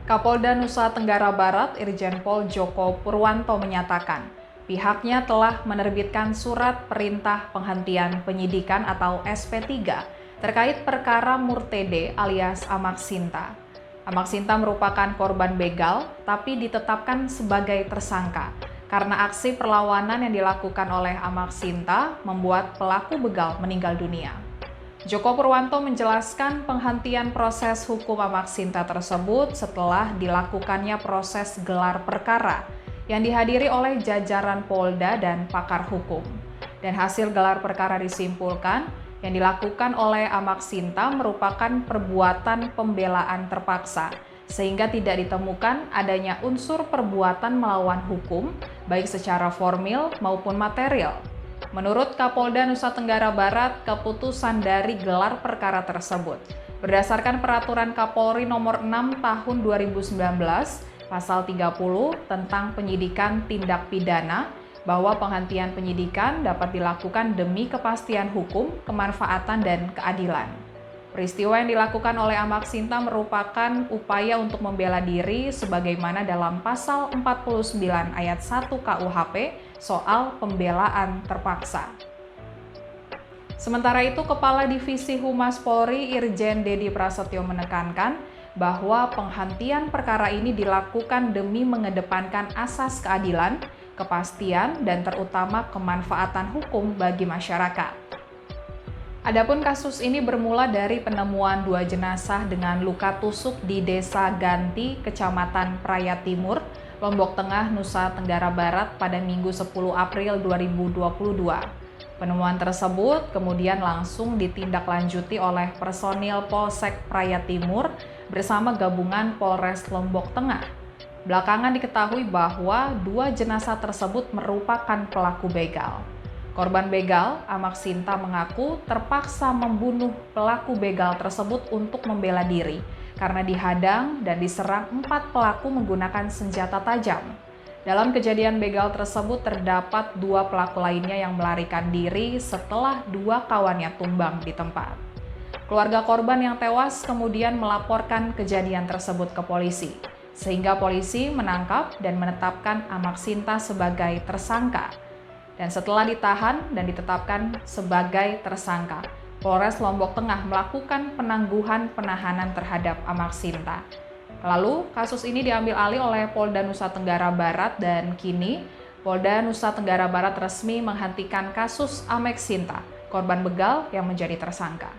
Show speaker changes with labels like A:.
A: Kapolda Nusa Tenggara Barat Irjen Pol Joko Purwanto menyatakan, pihaknya telah menerbitkan surat perintah penghentian penyidikan atau SP3 terkait perkara Murtede alias Amak Sinta. Amak Sinta merupakan korban begal, tapi ditetapkan sebagai tersangka karena aksi perlawanan yang dilakukan oleh Amak Sinta membuat pelaku begal meninggal dunia. Joko Purwanto menjelaskan penghentian proses hukum Amak Sinta tersebut setelah dilakukannya proses gelar perkara yang dihadiri oleh jajaran Polda dan pakar hukum. Dan hasil gelar perkara disimpulkan yang dilakukan oleh Amak Sinta merupakan perbuatan pembelaan terpaksa, sehingga tidak ditemukan adanya unsur perbuatan melawan hukum, baik secara formil maupun material. Menurut Kapolda Nusa Tenggara Barat, keputusan dari gelar perkara tersebut berdasarkan Peraturan Kapolri Nomor 6 Tahun 2019, Pasal 30 tentang penyidikan tindak pidana, bahwa penghentian penyidikan dapat dilakukan demi kepastian hukum, kemanfaatan, dan keadilan. Peristiwa yang dilakukan oleh Amak Sinta merupakan upaya untuk membela diri sebagaimana dalam Pasal 49 Ayat 1 KUHP soal pembelaan terpaksa. Sementara itu, Kepala Divisi Humas Polri Irjen Dedi Prasetyo menekankan bahwa penghentian perkara ini dilakukan demi mengedepankan asas keadilan, kepastian, dan terutama kemanfaatan hukum bagi masyarakat. Adapun kasus ini bermula dari penemuan 2 jenazah dengan luka tusuk di Desa Ganti, Kecamatan Praya Timur, Lombok Tengah, Nusa Tenggara Barat pada Minggu 10 April 2022. Penemuan tersebut kemudian langsung ditindaklanjuti oleh personil Polsek Praya Timur bersama gabungan Polres Lombok Tengah. Belakangan diketahui bahwa 2 jenazah tersebut merupakan pelaku begal. Korban begal, Amak Sinta, mengaku terpaksa membunuh pelaku begal tersebut untuk membela diri karena dihadang dan diserang 4 pelaku menggunakan senjata tajam. Dalam kejadian begal tersebut terdapat 2 pelaku lainnya yang melarikan diri setelah 2 kawannya tumbang di tempat. Keluarga korban yang tewas kemudian melaporkan kejadian tersebut ke polisi, sehingga polisi menangkap dan menetapkan Amak Sinta sebagai tersangka. Dan setelah ditahan dan ditetapkan sebagai tersangka, Polres Lombok Tengah melakukan penangguhan penahanan terhadap Amak Sinta. Lalu, kasus ini diambil alih oleh Polda Nusa Tenggara Barat dan kini Polda Nusa Tenggara Barat resmi menghentikan kasus Amak Sinta, korban begal yang menjadi tersangka.